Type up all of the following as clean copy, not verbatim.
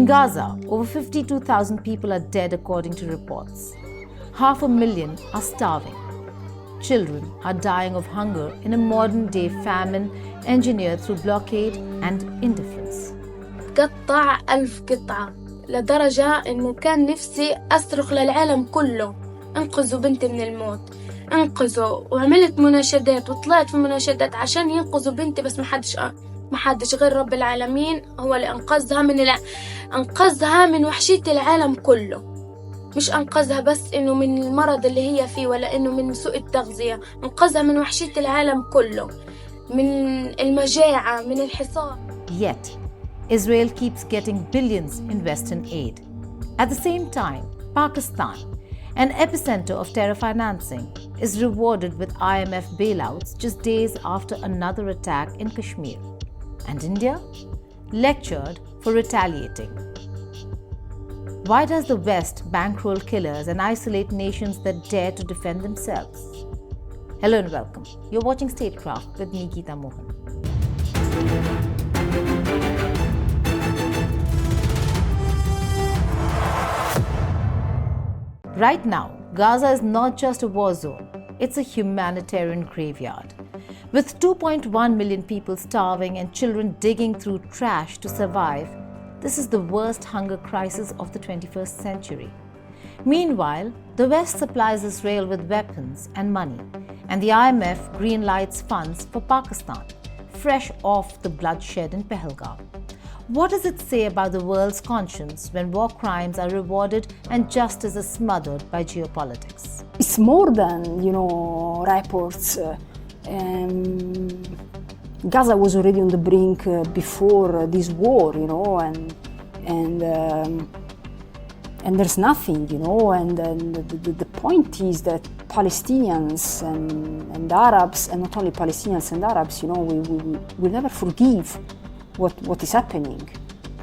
In Gaza, over 52,000 people are dead according to reports. 500,000 are starving. Children are dying of hunger in a modern-day famine engineered through blockade and indifference. قطع 1000 قطعة لدرجة إنه كان نفسي أصرخ للعالم كله انقذوا بنتي من الموت، انقذوا. وعملت مناشدات وطلعت في مناشدات عشان ينقذوا بنتي، بس ما حدش غير رب العالمين هو اللي أنقذها من وحشية العالم كله. مش أنقذها بس إنه من المرض اللي هي فيه ولا إنه من سوء التغذية، أنقذها من وحشية العالم كله، من المجاعة، من الحصار. Yet, Israel keeps getting billions in Western aid. At the same time, Pakistan, an epicenter of terror financing, is rewarded with IMF bailouts just days after another attack in Kashmir. And India? Lectured for retaliating. Why does the West bankroll killers and isolate nations that dare to defend themselves? Hello and welcome. You're watching Statecraft with me, Geeta Mohan. Right now, Gaza is not just a war zone, it's a humanitarian graveyard. With 2.1 million people starving and children digging through trash to survive, this is the worst hunger crisis of the 21st century. Meanwhile, the West supplies Israel with weapons and money, and the IMF greenlights funds for Pakistan, fresh off the bloodshed in Pahalgam. What does it say about the world's conscience when war crimes are rewarded and justice is smothered by geopolitics? It's more than, reports. Gaza was already on the brink before this war, and there's nothing, and the point is that Palestinians and Arabs, and not only Palestinians and Arabs, we never forgive what is happening,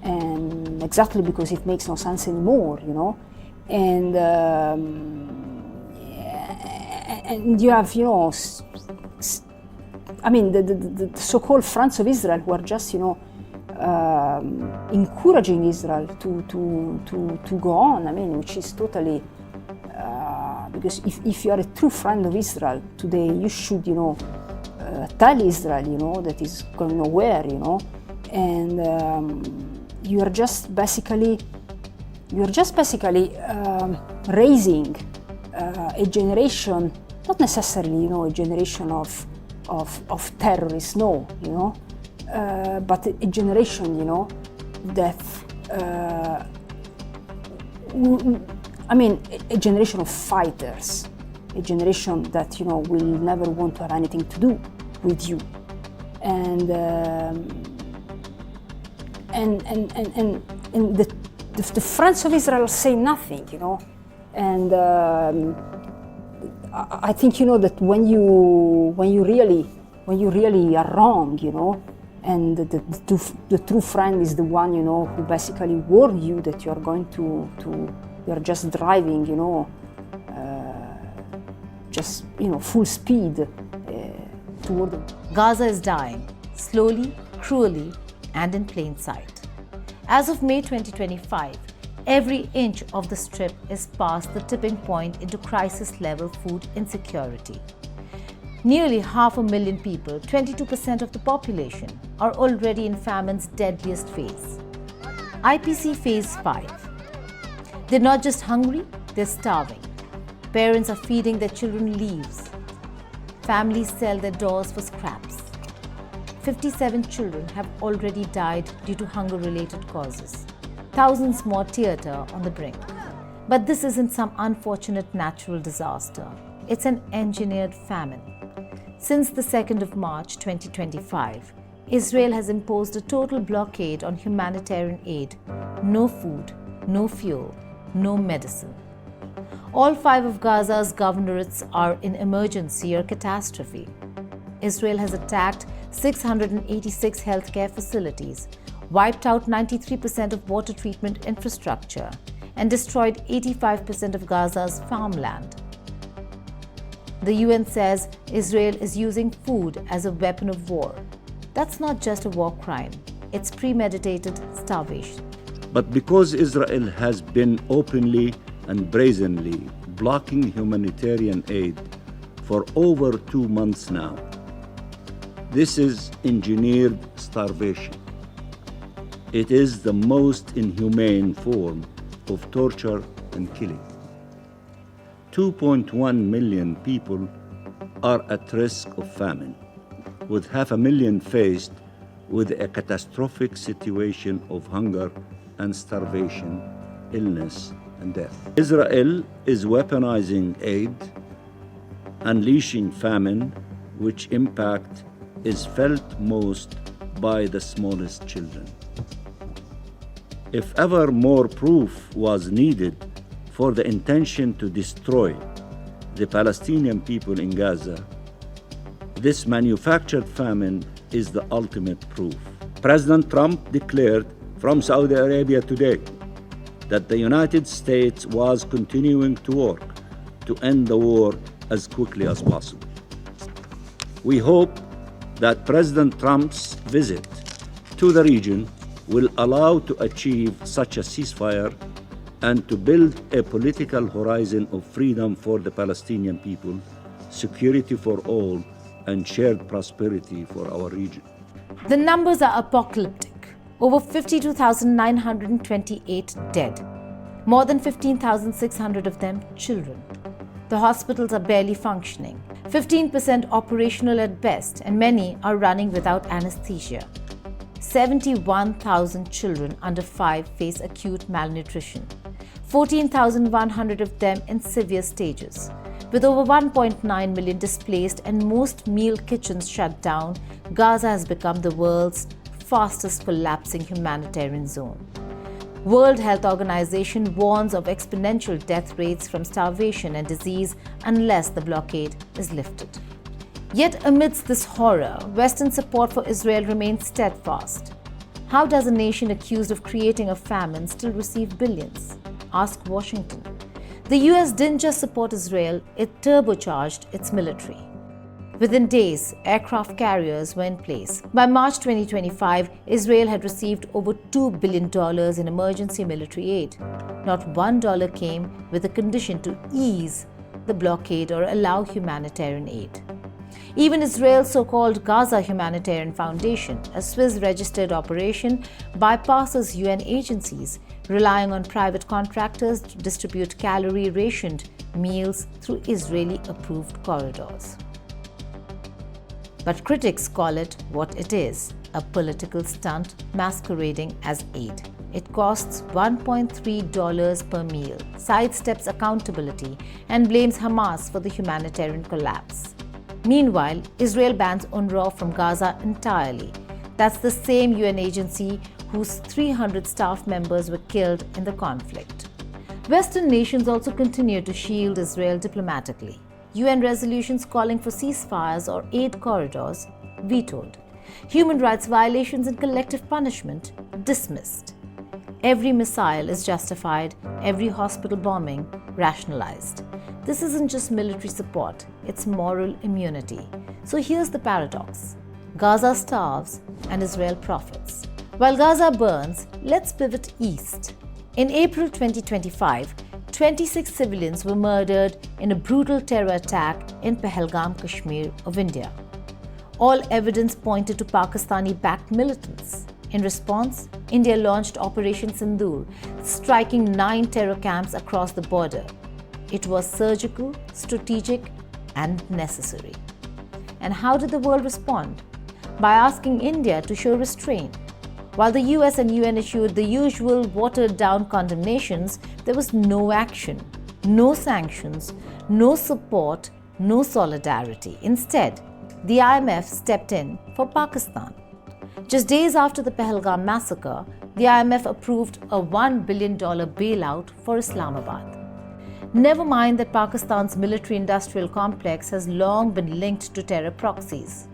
and exactly because it makes no sense anymore, and you have, the so-called friends of Israel who are just, encouraging Israel to go on, which is totally, because if you are a true friend of Israel today, you should, tell Israel, that is going nowhere, and you are just basically raising a generation, not necessarily, a generation of terrorists, but a generation, that, a generation of fighters, a generation that, will never want to have anything to do with you. And the friends of Israel say nothing, and I think that when you really are wrong, and the true friend is the one who basically warned you that you are going you're just driving, full speed toward them. Gaza is dying, slowly, cruelly, and in plain sight. As of May 2025, every inch of the strip is past the tipping point into crisis-level food insecurity. Nearly 500,000 people, 22% of the population, are already in famine's deadliest phase. IPC Phase 5. They're not just hungry, they're starving. Parents are feeding their children leaves. Families sell their doors for scraps. 57 children have already died due to hunger-related causes. Thousands more theatre on the brink. But this isn't some unfortunate natural disaster. It's an engineered famine. Since the 2nd of March 2025, Israel has imposed a total blockade on humanitarian aid. No food, no fuel, no medicine. All 5 of Gaza's governorates are in emergency or catastrophe. Israel has attacked 686 healthcare facilities, wiped out 93% of water treatment infrastructure, and destroyed 85% of Gaza's farmland. The UN says Israel is using food as a weapon of war. That's not just a war crime, it's premeditated starvation. But because Israel has been openly and brazenly blocking humanitarian aid for over 2 months now, this is engineered starvation. It is the most inhumane form of torture and killing. 2.1 million people are at risk of famine, with 500,000 faced with a catastrophic situation of hunger and starvation, illness, and death. Israel is weaponizing aid, unleashing famine, which impact is felt most by the smallest children. If ever more proof was needed for the intention to destroy the Palestinian people in Gaza, this manufactured famine is the ultimate proof. President Trump declared from Saudi Arabia today that the United States was continuing to work to end the war as quickly as possible. We hope that President Trump's visit to the region will allow to achieve such a ceasefire and to build a political horizon of freedom for the Palestinian people, security for all, and shared prosperity for our region. The numbers are apocalyptic. Over 52,928 dead. More than 15,600 of them children. The hospitals are barely functioning. 15% operational at best, and many are running without anesthesia. 71,000 children under 5 face acute malnutrition. 14,100 of them in severe stages. With over 1.9 million displaced and most meal kitchens shut down, Gaza has become the world's fastest collapsing humanitarian zone. World Health Organization warns of exponential death rates from starvation and disease unless the blockade is lifted. Yet amidst this horror, Western support for Israel remains steadfast. How does a nation accused of creating a famine still receive billions? Ask Washington. The US didn't just support Israel, it turbocharged its military. Within days, aircraft carriers were in place. By March 2025, Israel had received over $2 billion in emergency military aid. Not $1 came with a condition to ease the blockade or allow humanitarian aid. Even Israel's so-called Gaza Humanitarian Foundation, a Swiss-registered operation, bypasses UN agencies, relying on private contractors to distribute calorie-rationed meals through Israeli-approved corridors. But critics call it what it is, a political stunt masquerading as aid. It costs $1.3 per meal, sidesteps accountability, and blames Hamas for the humanitarian collapse. Meanwhile, Israel bans UNRWA from Gaza entirely. That's the same UN agency whose 300 staff members were killed in the conflict. Western nations also continue to shield Israel diplomatically. UN resolutions calling for ceasefires or aid corridors vetoed. Human rights violations and collective punishment dismissed. Every missile is justified, every hospital bombing rationalized. This isn't just military support, it's moral immunity. So here's the paradox. Gaza starves and Israel profits. While Gaza burns, let's pivot east. In April 2025, 26 civilians were murdered in a brutal terror attack in Pahalgam, Kashmir of India. All evidence pointed to Pakistani-backed militants. In response, India launched Operation Sindoor, striking 9 terror camps across the border. It was surgical, strategic, and necessary. And how did the world respond? By asking India to show restraint. While the US and UN issued the usual watered-down condemnations, there was no action, no sanctions, no support, no solidarity. Instead, the IMF stepped in for Pakistan. Just days after the Pahalgam massacre, the IMF approved a $1 billion bailout for Islamabad. Never mind that Pakistan's military-industrial complex has long been linked to terror proxies.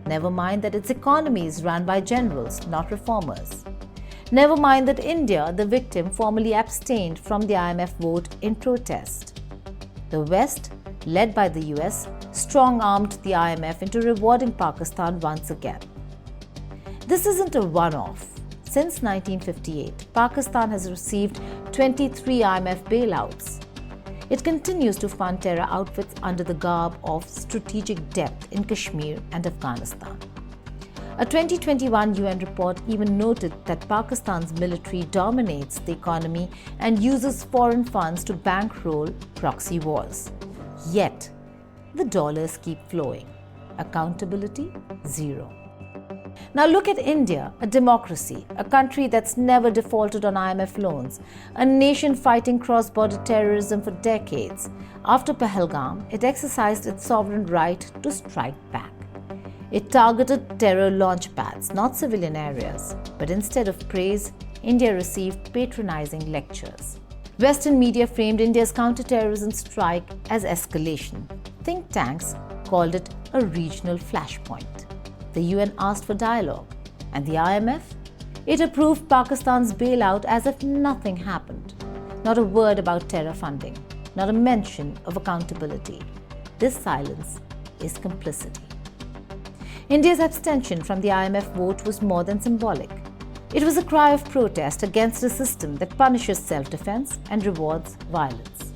Never mind that its economy is run by generals, not reformers. Never mind that India, the victim, formally abstained from the IMF vote in protest. The West, led by the US, strong-armed the IMF into rewarding Pakistan once again. This isn't a one-off. since 1958, Pakistan has received 23 IMF bailouts. It continues to fund terror outfits under the garb of strategic depth in Kashmir and Afghanistan. A 2021 UN report even noted that Pakistan's military dominates the economy and uses foreign funds to bankroll proxy wars. Yet, the dollars keep flowing. Accountability, zero. Now look at India, a democracy, a country that's never defaulted on IMF loans, a nation fighting cross-border terrorism for decades. After Pahalgam, it exercised its sovereign right to strike back. It targeted terror launchpads, not civilian areas. But instead of praise, India received patronizing lectures. Western media framed India's counter-terrorism strike as escalation. Think tanks called it a regional flashpoint. The UN asked for dialogue. And the IMF? It approved Pakistan's bailout as if nothing happened. Not a word about terror funding. Not a mention of accountability. This silence is complicity. India's abstention from the IMF vote was more than symbolic. It was a cry of protest against a system that punishes self-defense and rewards violence.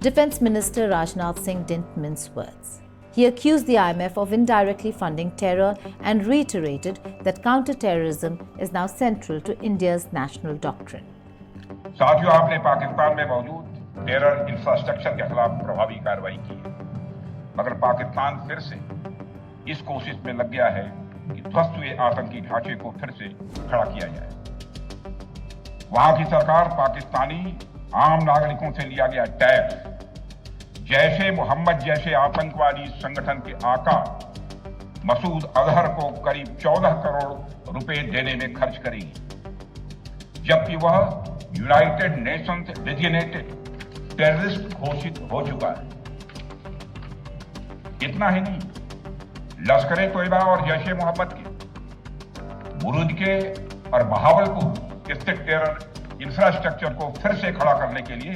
Defense Minister Rajnath Singh didn't mince words. He accused the IMF of indirectly funding terror and reiterated that counter-terrorism is now central to India's national doctrine. साथियों, आपने पाकिस्तान में मौजूद terror infrastructure के खिलाफ प्रभावी कार्रवाई की है, मगर पाकिस्तान फिर से इस कोशिश में लग गया है कि ध्वस्त हुए आतंकी ढांचे को फिर से खड़ा किया जाए। वहां की सरकार पाकिस्तानी आम नागरिकों से लिया गया टैक्स जैशे मोहम्मद जैसे आतंकवादी संगठन के आका मसूद अजहर को करीब 14 करोड़ रुपए देने में खर्च करेगी, जबकि वह यूनाइटेड नेशंस डेजिग्नेटेड टेररिस्ट घोषित हो चुका है। इतना ही नहीं, लश्कर-ए-तोयबा और जैशे मोहम्मद के बुरुज के और बहावलपुर स्थित टेरर इंफ्रास्ट्रक्चर को फिर से खड़ा करने के लिए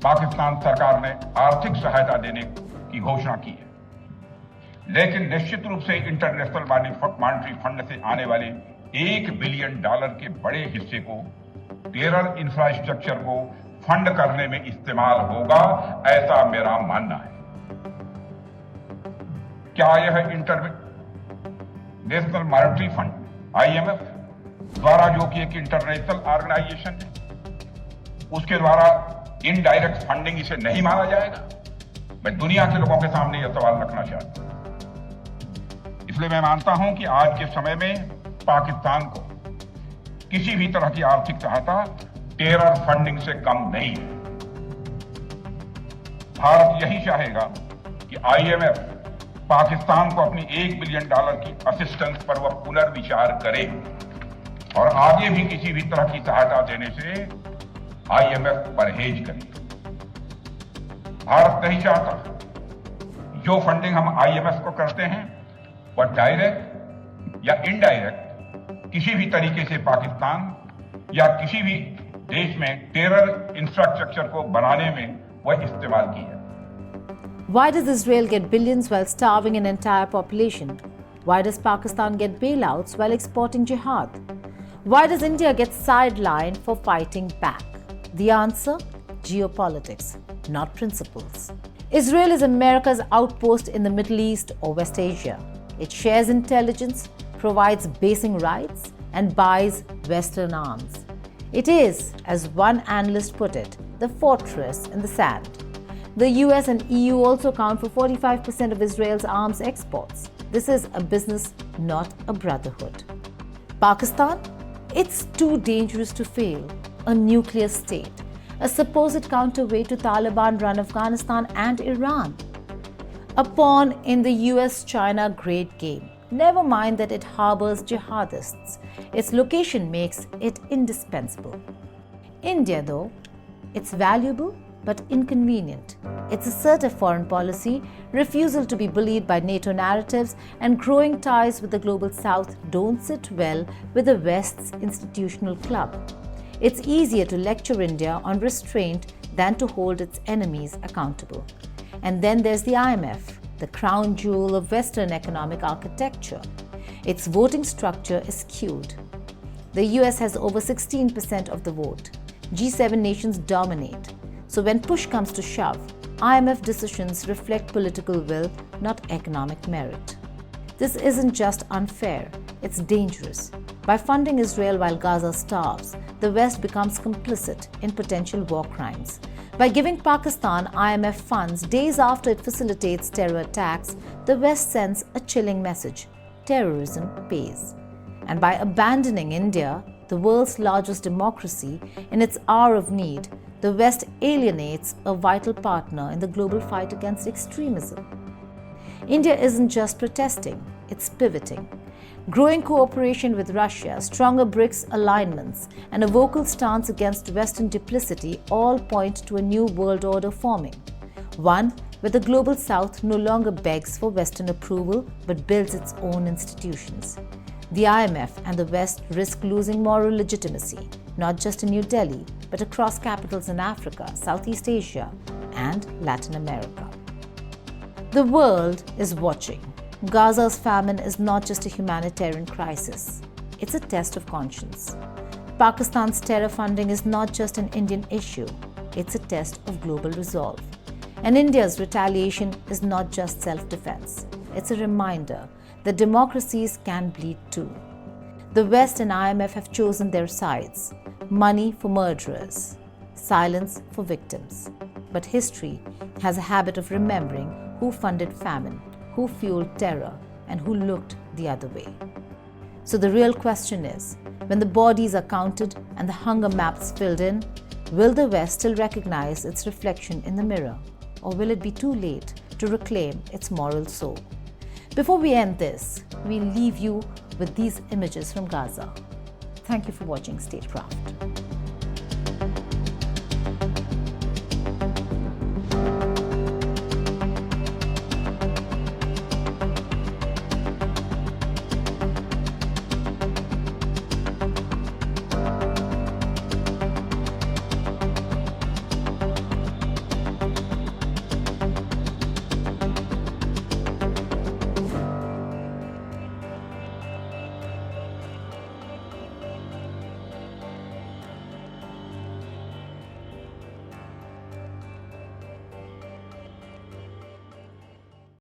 पाकिस्तान सरकार ने आर्थिक सहायता देने की घोषणा की है, लेकिन निश्चित रूप से इंटरनेशनल मॉनेटरी फंड से आने वाले $1 बिलियन के बड़े हिस्से को टेरर इंफ्रास्ट्रक्चर को फंड करने में इस्तेमाल होगा, ऐसा मेरा मानना है। क्या यह नेशनल मॉनेटरी फंड IMF द्वारा, जो कि एक इंटरनेशनल ऑर्गेनाइजेशन है, उसके द्वारा इनडायरेक्ट फंडिंग इसे नहीं माना जाएगा? मैं दुनिया के लोगों के सामने यह सवाल रखना चाहता हूं। इसलिए मैं मानता हूं कि आज के समय में पाकिस्तान को किसी भी तरह की आर्थिक सहायता टेरर फंडिंग से कम नहीं है। भारत यही चाहेगा कि IMF पाकिस्तान को अपनी $1 बिलियन की असिस्टेंस पर वह पुनर्विचार करे और आगे भी किसी भी तरह की सहायता देने से IMF परहेज करे। भारत नहीं चाहता जो फंडिंग हम IMF को करते हैं वह डायरेक्ट या इनडायरेक्ट किसी भी तरीके से पाकिस्तान या किसी भी देश में टेरर इंफ्रास्ट्रक्चर को बनाने में वह इस्तेमाल की है। Why does Israel get billions while starving an entire population? Why does Pakistan get bailouts while exporting jihad? Why does India get sidelined for fighting back? The answer? Geopolitics, not principles. Israel is America's outpost in the Middle East or West Asia. It shares intelligence, provides basing rights, and buys Western arms. It is, as one analyst put it, the fortress in the sand. The US and EU also account for 45% of Israel's arms exports. This is a business, not a brotherhood. Pakistan? It's too dangerous to fail. A nuclear state, a supposed counterweight to Taliban-run Afghanistan and Iran. A pawn in the US-China great game. Never mind that it harbors jihadists. Its location makes it indispensable. India, though, it's valuable but inconvenient. Its assertive foreign policy, refusal to be bullied by NATO narratives, and growing ties with the global South don't sit well with the West's institutional club. It's easier to lecture India on restraint than to hold its enemies accountable. And then there's the IMF, the crown jewel of Western economic architecture. Its voting structure is skewed. The US has over 16% of the vote. G7 nations dominate. So when push comes to shove, IMF decisions reflect political will, not economic merit. This isn't just unfair, it's dangerous. By funding Israel while Gaza starves, the West becomes complicit in potential war crimes. By giving Pakistan IMF funds days after it facilitates terror attacks, the West sends a chilling message: terrorism pays. And by abandoning India, the world's largest democracy, in its hour of need, the West alienates a vital partner in the global fight against extremism. India isn't just protesting, it's pivoting. Growing cooperation with Russia, stronger BRICS alignments, and a vocal stance against Western duplicity all point to a new world order forming. One where the global South no longer begs for Western approval but builds its own institutions. The IMF and the West risk losing moral legitimacy, not just in New Delhi, but across capitals in Africa, Southeast Asia, and Latin America. The world is watching. Gaza's famine is not just a humanitarian crisis, it's a test of conscience. Pakistan's terror funding is not just an Indian issue, it's a test of global resolve. And India's retaliation is not just self-defense, it's a reminder that democracies can bleed too. The West and IMF have chosen their sides: money for murderers, silence for victims. But history has a habit of remembering who funded famine, who fueled terror, and who looked the other way. So the real question is, when the bodies are counted and the hunger maps filled in, will the West still recognize its reflection in the mirror, or will it be too late to reclaim its moral soul? Before we end this, we leave you with these images from Gaza. Thank you for watching Statecraft.